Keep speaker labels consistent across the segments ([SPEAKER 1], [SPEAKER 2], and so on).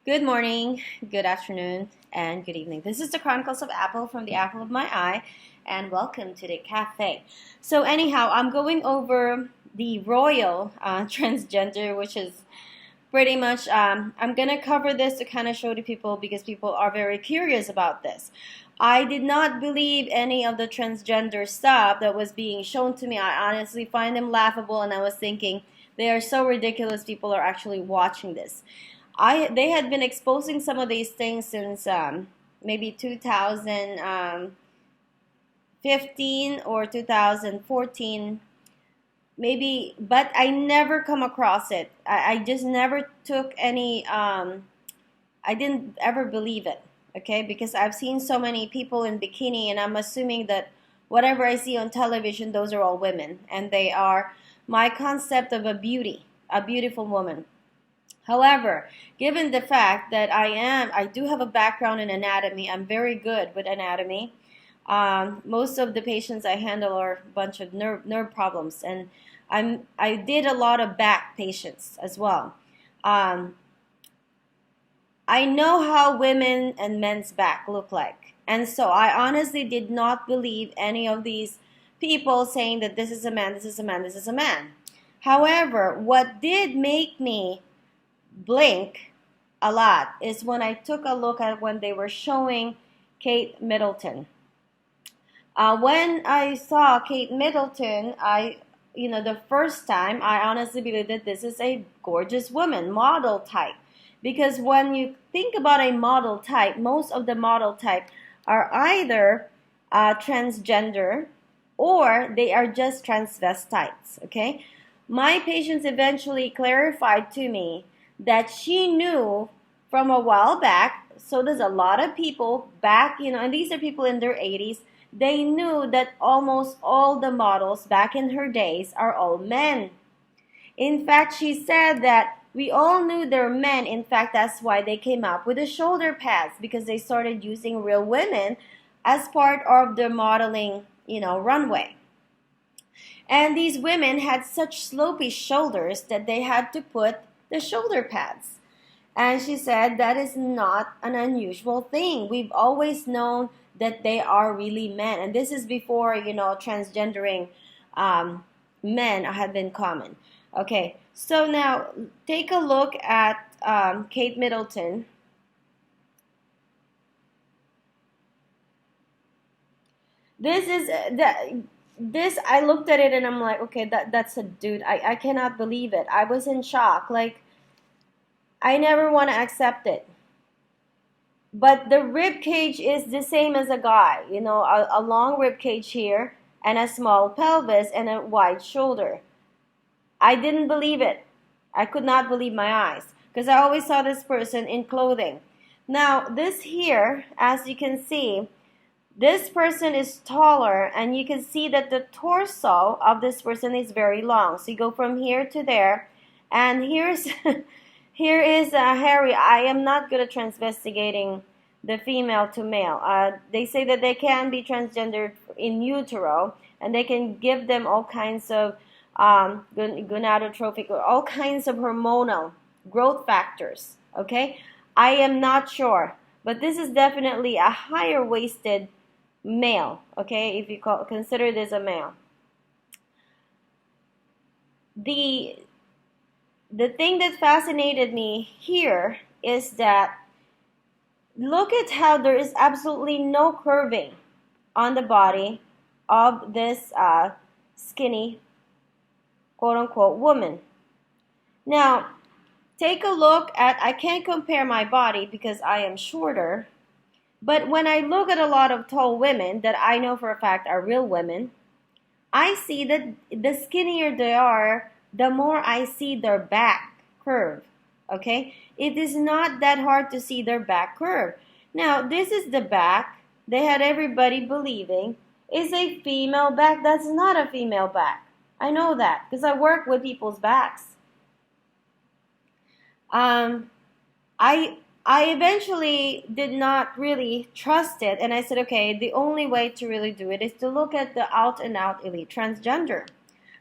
[SPEAKER 1] Good morning, good afternoon, and good evening. This is the Chronicles of Apple from the Apple of My Eye, and welcome to the cafe. So, anyhow, I'm going over the royal transgender, which is pretty much, I'm going to cover this to kind of show to people because people are very curious about this. I did not believe any of the transgender stuff that was being shown to me. I honestly find them laughable, and I was thinking they are so ridiculous people are actually watching this. They had been exposing some of these things since maybe 2015 or 2014 maybe, but I never come across it. I just never took any I didn't ever believe it, okay, because I've seen so many people in bikini, and I'm assuming that whatever I see on television, those are all women, and they are my concept of a beautiful woman. However, given the fact that I do have a background in anatomy, I'm very good with anatomy. Most of the patients I handle are a bunch of nerve problems, and I did a lot of back patients as well. Um, I know how women and men's back look like, and so I honestly did not believe any of these people saying that this is a man, this is a man, this is a man. However, what did make me blink a lot is when I took a look at when they were showing Kate Middleton. When I saw Kate Middleton, the first time, I honestly believe that this is a gorgeous woman, model type. Because when you think about a model type, most of the model type are either transgender or they are just transvestites, okay? My patients eventually clarified to me that she knew from a while back, so there's a lot of people back, and these are people in their 80s, they knew that almost all the models back in her days are all men. In fact, she said that we all knew they're men. In fact, that's why they came up with the shoulder pads, because they started using real women as part of their modeling, runway. And these women had such slopey shoulders that they had to put the shoulder pads. And she said that is not an unusual thing. We've always known that they are really men. And this is before, transgendering men had been common. Okay, so now take a look at Kate Middleton. This is this I looked at it and I'm like, okay, that's a dude. I cannot believe it. I was in shock. Like, I never want to accept it. But the rib cage is the same as a guy, a long rib cage here and a small pelvis and a wide shoulder. I didn't believe it. I could not believe my eyes because I always saw this person in clothing. Now, this here, as you can see, this person is taller, and you can see that the torso of this person is very long. So you go from here to there, and here is Harry. I am not good at transvestigating the female to male. They say that they can be transgendered in utero, and they can give them all kinds of gonadotrophic or all kinds of hormonal growth factors. Okay, I am not sure, but this is definitely a higher waisted male. Okay, if you consider this a male. The thing that fascinated me here is that look at how there is absolutely no curving on the body of this skinny, quote-unquote, woman. Now, take a look at, I can't compare my body because I am shorter, but when I look at a lot of tall women that I know for a fact are real women, I see that the skinnier they are, the more I see their back curve, okay? It is not that hard to see their back curve. Now, this is the back they had everybody believing is a female back. That's not a female back. I know that because I work with people's backs. I eventually did not really trust it, and I said, okay, the only way to really do it is to look at the out-and-out elite transgender.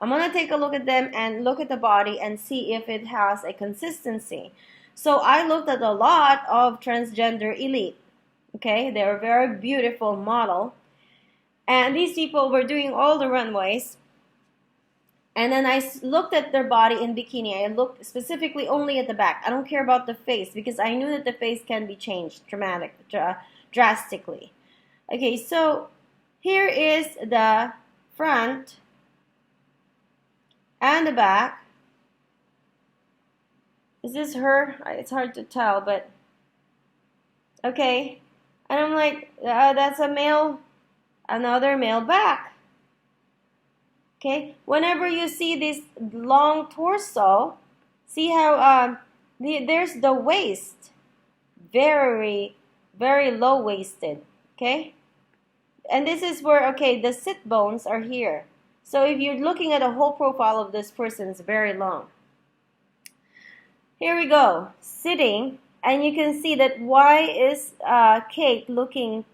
[SPEAKER 1] I'm going to take a look at them and look at the body and see if it has a consistency. So I looked at a lot of transgender elite. Okay, they're a very beautiful model. And these people were doing all the runways. And then I looked at their body in bikini. I looked specifically only at the back. I don't care about the face because I knew that the face can be changed drastically. Okay, so here is the front and the back. Is this her? It's hard to tell, but okay. And I'm like, that's a male, another male back. Okay, whenever you see this long torso, see how there's the waist, very, very low waisted. Okay, and this is where, okay, the sit bones are here. So if you're looking at a whole profile of this person, it's very long. Here we go, sitting, and you can see that why is Kate looking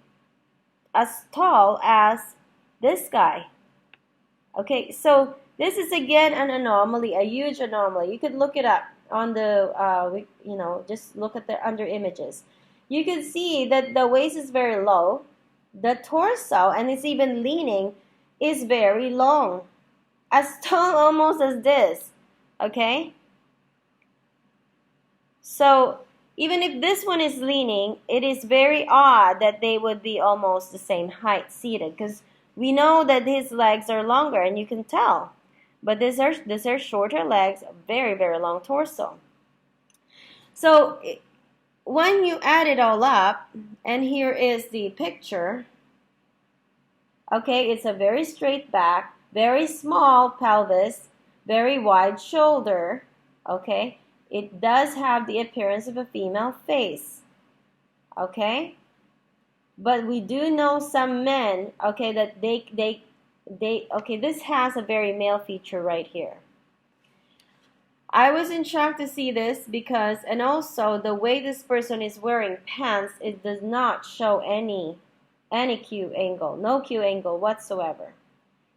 [SPEAKER 1] as tall as this guy? Okay, so this is again an anomaly, a huge anomaly. You could look it up on the, just look at the under images. You can see that the waist is very low. The torso, and it's even leaning, is very long. As tall almost as this, okay? So even if this one is leaning, it is very odd that they would be almost the same height seated, because we know that his legs are longer, and you can tell. But these are shorter legs, very, very long torso. So when you add it all up, and here is the picture, okay, it's a very straight back, very small pelvis, very wide shoulder, okay? It does have the appearance of a female face, okay? But we do know some men, okay, that okay, this has a very male feature right here. I was in shock to see this because, and also the way this person is wearing pants, it does not show any Q angle, no Q angle whatsoever.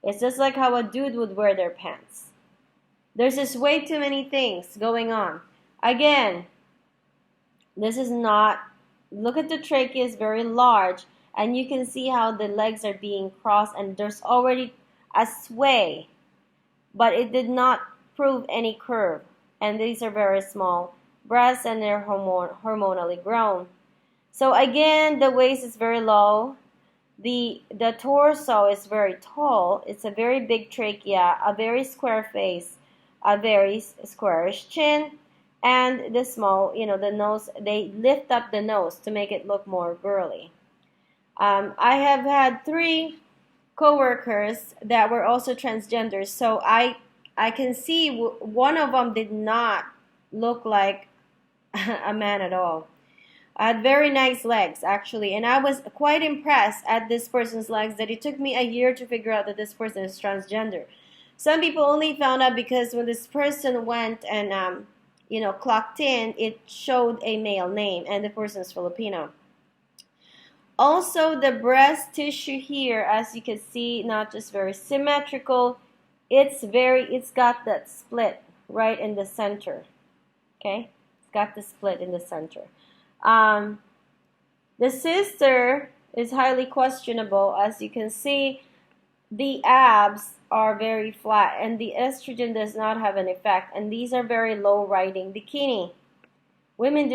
[SPEAKER 1] It's just like how a dude would wear their pants. There's just way too many things going on. Again, this is not, look at the trachea is very large, and you can see how the legs are being crossed, and there's already a sway, but it did not prove any curve. And these are very small breasts, and they're hormonally grown. So again, the waist is very low. The torso is very tall. It's a very big trachea, a very square face, a very squarish chin, and the small, the nose, they lift up the nose to make it look more girly. I have had 3 coworkers that were also transgenders, so I can see one of them did not look like a man at all. I had very nice legs, actually, and I was quite impressed at this person's legs that it took me a year to figure out that this person is transgender. Some people only found out because when this person went and clocked in, it showed a male name, and the person is Filipino. Also, the breast tissue here, as you can see, not just very symmetrical, it's got that split right in the center. Okay, it's got the split in the center. The sister is highly questionable. As you can see, the abs are very flat, and the estrogen does not have an effect, and these are very low riding bikini. Women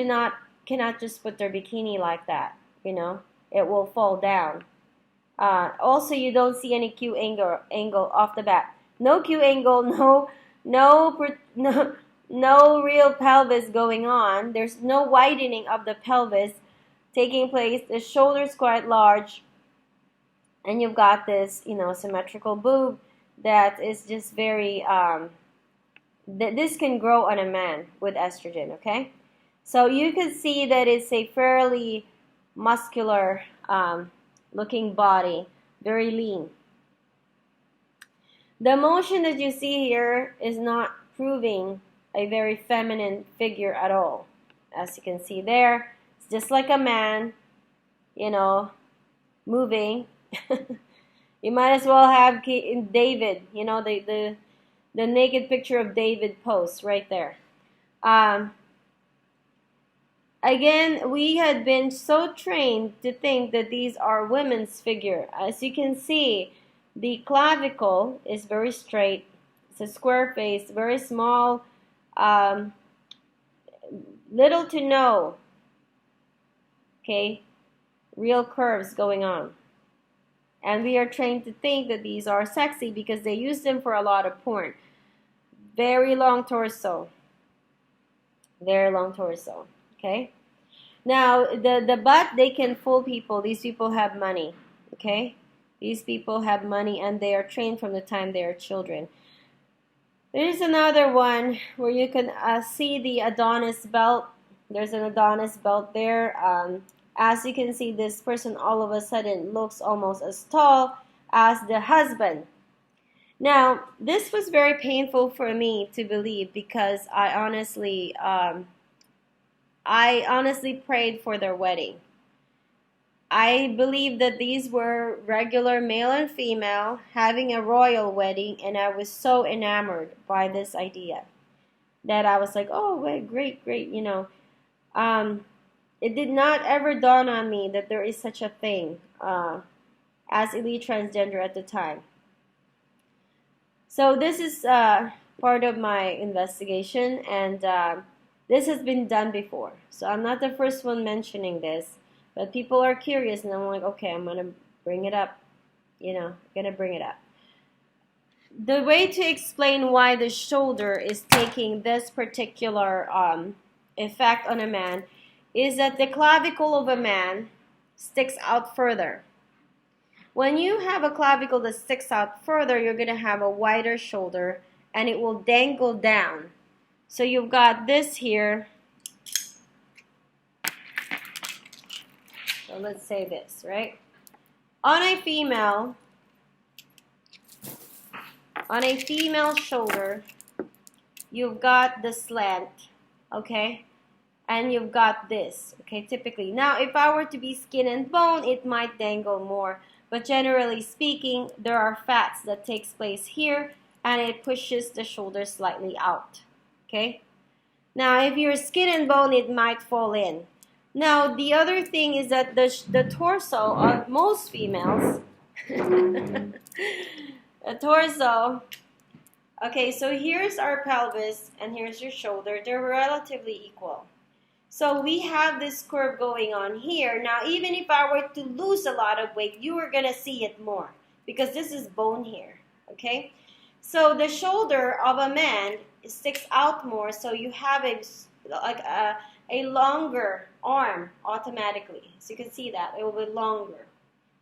[SPEAKER 1] cannot just put their bikini like that, it will fall down. Also, you don't see any Q angle off the bat. No Q angle, no real pelvis going on. There's no widening of the pelvis taking place. The shoulder's quite large, and you've got this, symmetrical boob that is just very, this can grow on a man with estrogen, okay? So you can see that it's a fairly muscular looking body, very lean. The motion that you see here is not proving a very feminine figure at all. As you can see there, it's just like a man, moving. You might as well have David, the naked picture of David pose right there. Again, we had been so trained to think that these are women's figure. As you can see, the clavicle is very straight. It's a square face, very small, um, little to no, okay, real curves going on. And we are trained to think that these are sexy because they use them for a lot of porn. Very long torso. Very long torso, okay? Now, the butt, they can fool people. These people have money, okay? These people have money and they are trained from the time they are children. There's another one where you can see the Adonis belt. There's an Adonis belt there. As you can see, this person all of a sudden looks almost as tall as the husband. Now, this was very painful for me to believe because I honestly prayed for their wedding. I believe that these were regular male and female having a royal wedding, and I was so enamored by this idea that I was like, oh, wait, great, great, you know. It did not ever dawn on me that there is such a thing as elite transgender at the time. So this is part of my investigation, and this has been done before. So I'm not the first one mentioning this, but people are curious, and I'm like, okay, I'm going to bring it up. You know, going to bring it up. The way to explain why the shoulder is taking this particular effect on a man is that the clavicle of a man sticks out further. When you have a clavicle that sticks out further, you're going to have a wider shoulder and it will dangle down. So you've got this here. So let's say this, right? On a female shoulder, you've got the slant, okay? And you've got this, okay, typically. Now, if I were to be skin and bone, it might dangle more. But generally speaking, there are fats that takes place here, and it pushes the shoulder slightly out, okay? Now, if you're skin and bone, it might fall in. Now, the other thing is that the torso of most females, the torso, okay, so here's our pelvis, and here's your shoulder. They're relatively equal. So we have this curve going on here. Now, even if I were to lose a lot of weight, you are going to see it more because this is bone here, okay? So the shoulder of a man sticks out more, so you have a longer arm automatically. So you can see that. It will be longer,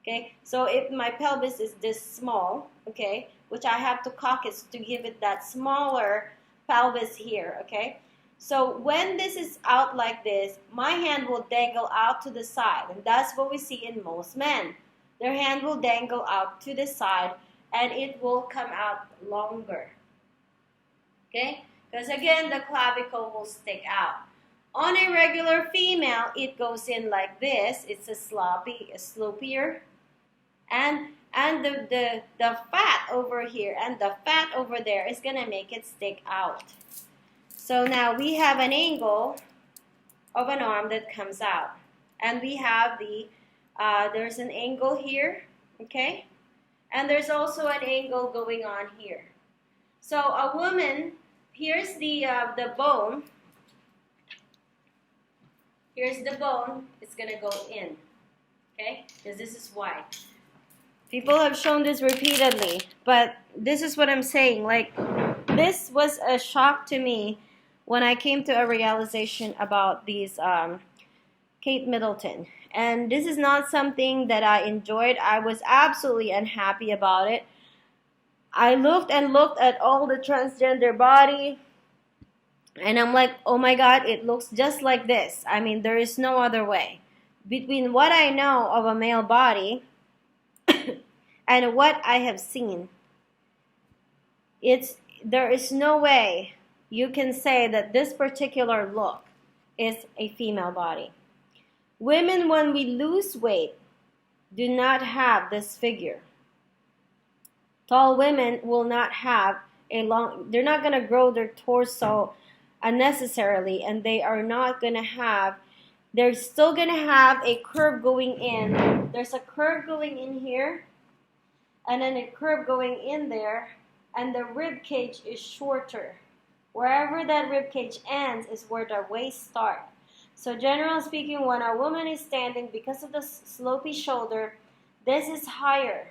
[SPEAKER 1] okay? So if my pelvis is this small, okay, which I have to cock it to give it that smaller pelvis here, okay? So when this is out like this, my hand will dangle out to the side. And that's what we see in most men. Their hand will dangle out to the side and it will come out longer. Okay? Because again, the clavicle will stick out. On a regular female, it goes in like this. It's a sloppier. And the fat over here and the fat over there is going to make it stick out. So now we have an angle of an arm that comes out. And we have there's an angle here, okay? And there's also an angle going on here. So a woman, here's the bone. Here's the bone. It's going to go in, okay? Because this is why. People have shown this repeatedly, but this is what I'm saying. Like, this was a shock to me when I came to a realization about these Kate Middleton. And this is not something that I enjoyed. I was absolutely unhappy about it. I looked and looked at all the transgender body, and I'm like, oh my God, it looks just like this. I mean, there is no other way. Between what I know of a male body and what I have seen, there is no way you can say that this particular look is a female body. Women, when we lose weight, do not have this figure. Tall women will not have they're not going to grow their torso unnecessarily, and they are not going to have they're still gonna have a curve going in. There's a curve going in here, and then a curve going in there, and the rib cage is shorter. Wherever that rib cage ends is where the waist starts. So generally speaking, when a woman is standing, because of the slopey shoulder, this is higher.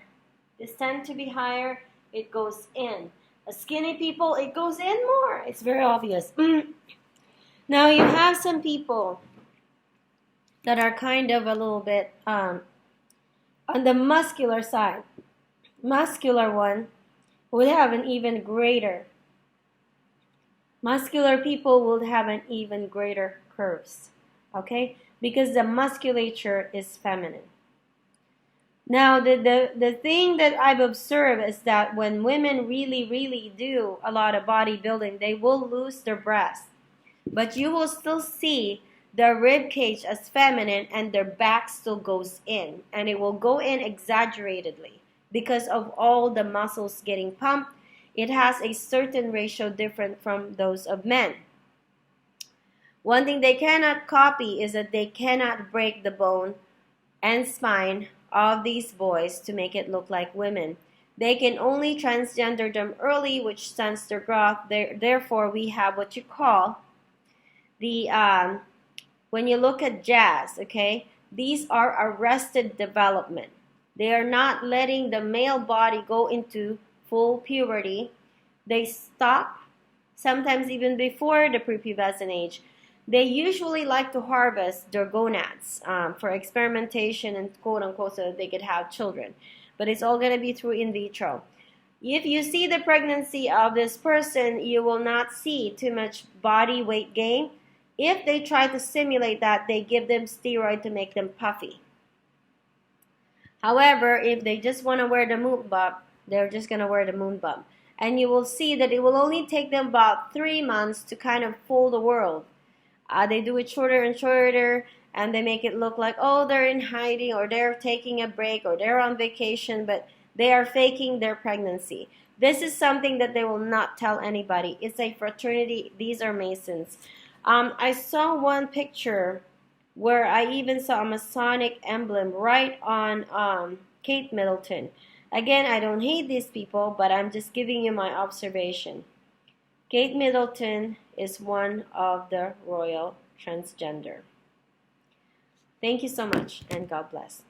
[SPEAKER 1] This tends to be higher. It goes in. A skinny people, it goes in more. It's very obvious. Now you have some people that are kind of a little bit on the muscular side. Muscular one would have an even greater. Muscular people will have an even greater curves, okay? Because the musculature is feminine. Now, the thing that I've observed is that when women really do a lot of bodybuilding, they will lose their breast. But you will still see the rib cage as feminine and their back still goes in. And it will go in exaggeratedly because of all the muscles getting pumped. It has a certain ratio different from those of men. One thing they cannot copy is that they cannot break the bone and spine of these boys to make it look like women. They can only transgender them early, which stunts their growth. Therefore, we have what you call the, when you look at jazz, okay, these are arrested development. They are not letting the male body go into full puberty. They stop, sometimes even before the prepubescent age. They usually like to harvest their gonads for experimentation and quote unquote so that they could have children. But it's all going to be through in vitro. If you see the pregnancy of this person, you will not see too much body weight gain. If they try to simulate that, they give them steroid to make them puffy. However, if they just want to wear the moon bump, they're just going to wear the moon bump. And you will see that it will only take them about 3 months to kind of fool the world. They do it shorter and shorter, and they make it look like, oh, they're in hiding, or they're taking a break, or they're on vacation, but they are faking their pregnancy. This is something that they will not tell anybody. It's a fraternity. These are Masons. I saw one picture where I even saw a Masonic emblem right on Kate Middleton. Again, I don't hate these people, but I'm just giving you my observation. Kate Middleton is one of the royal transgender. Thank you so much, and God bless.